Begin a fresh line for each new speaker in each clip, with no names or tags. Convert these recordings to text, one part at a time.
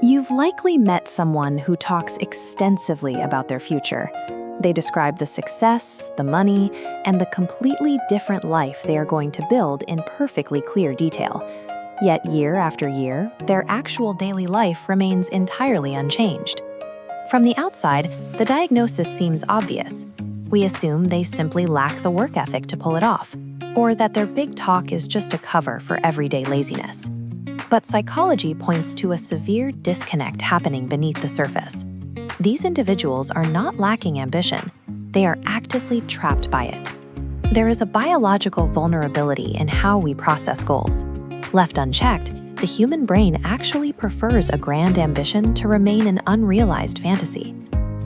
You've likely met someone who talks extensively about their future. They describe the success, the money, and the completely different life they are going to build in perfectly clear detail. Yet year after year, their actual daily life remains entirely unchanged. From the outside, the diagnosis seems obvious. We assume they simply lack the work ethic to pull it off, or that their big talk is just a cover for everyday laziness. But psychology points to a severe disconnect happening beneath the surface. These individuals are not lacking ambition, they are actively trapped by it. There is a biological vulnerability in how we process goals. Left unchecked, the human brain actually prefers a grand ambition to remain an unrealized fantasy.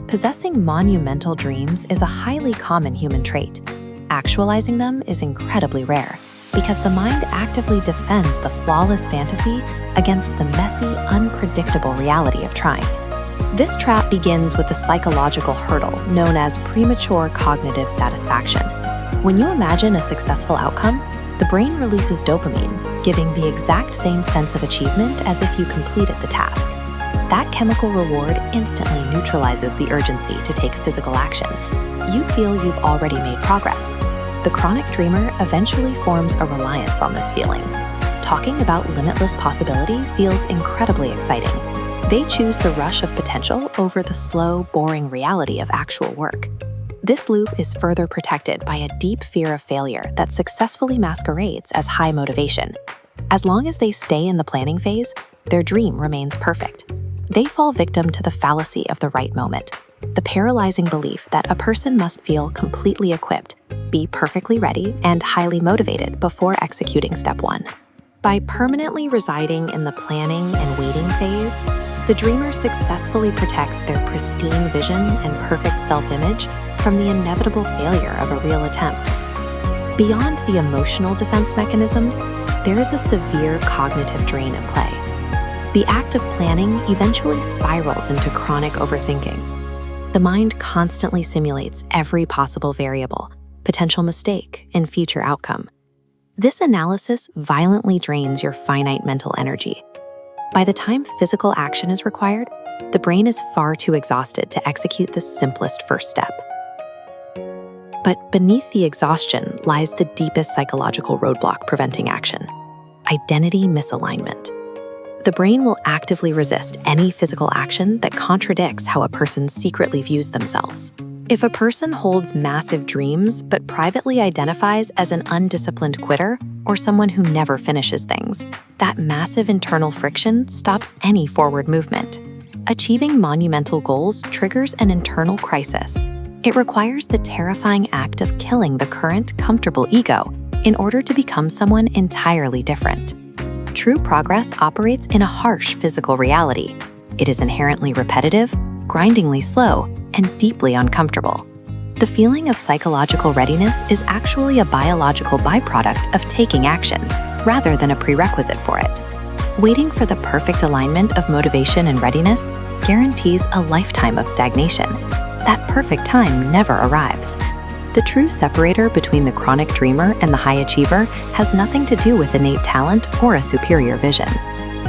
Possessing monumental dreams is a highly common human trait. Actualizing them is incredibly rare, because the mind actively defends the flawless fantasy against the messy, unpredictable reality of trying. This trap begins with a psychological hurdle known as premature cognitive satisfaction. When you imagine a successful outcome, the brain releases dopamine, giving the exact same sense of achievement as if you completed the task. That chemical reward instantly neutralizes the urgency to take physical action. You feel you've already made progress. The chronic dreamer eventually forms a reliance on this feeling. Talking about limitless possibility feels incredibly exciting. They choose the rush of potential over the slow, boring reality of actual work. This loop is further protected by a deep fear of failure that successfully masquerades as high motivation. As long as they stay in the planning phase, their dream remains perfect. They fall victim to the fallacy of the right moment, the paralyzing belief that a person must feel completely equipped, be perfectly ready, and highly motivated before executing step one. By permanently residing in the planning and waiting phase, the dreamer successfully protects their pristine vision and perfect self-image from the inevitable failure of a real attempt. Beyond the emotional defense mechanisms, there is a severe cognitive drain at play. The act of planning eventually spirals into chronic overthinking. The mind constantly simulates every possible variable, potential mistake, and future outcome. This analysis violently drains your finite mental energy. By the time physical action is required, the brain is far too exhausted to execute the simplest first step. But beneath the exhaustion lies the deepest psychological roadblock preventing action: identity misalignment. The brain will actively resist any physical action that contradicts how a person secretly views themselves. If a person holds massive dreams but privately identifies as an undisciplined quitter or someone who never finishes things, that massive internal friction stops any forward movement. Achieving monumental goals triggers an internal crisis. It requires the terrifying act of killing the current comfortable ego in order to become someone entirely different. True progress operates in a harsh physical reality. It is inherently repetitive, grindingly slow, and deeply uncomfortable. The feeling of psychological readiness is actually a biological byproduct of taking action, rather than a prerequisite for it. Waiting for the perfect alignment of motivation and readiness guarantees a lifetime of stagnation. That perfect time never arrives. The true separator between the chronic dreamer and the high achiever has nothing to do with innate talent or a superior vision.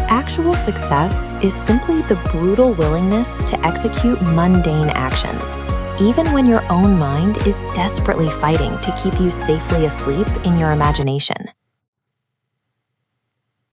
Actual success is simply the brutal willingness to execute mundane actions, even when your own mind is desperately fighting to keep you safely asleep in your imagination.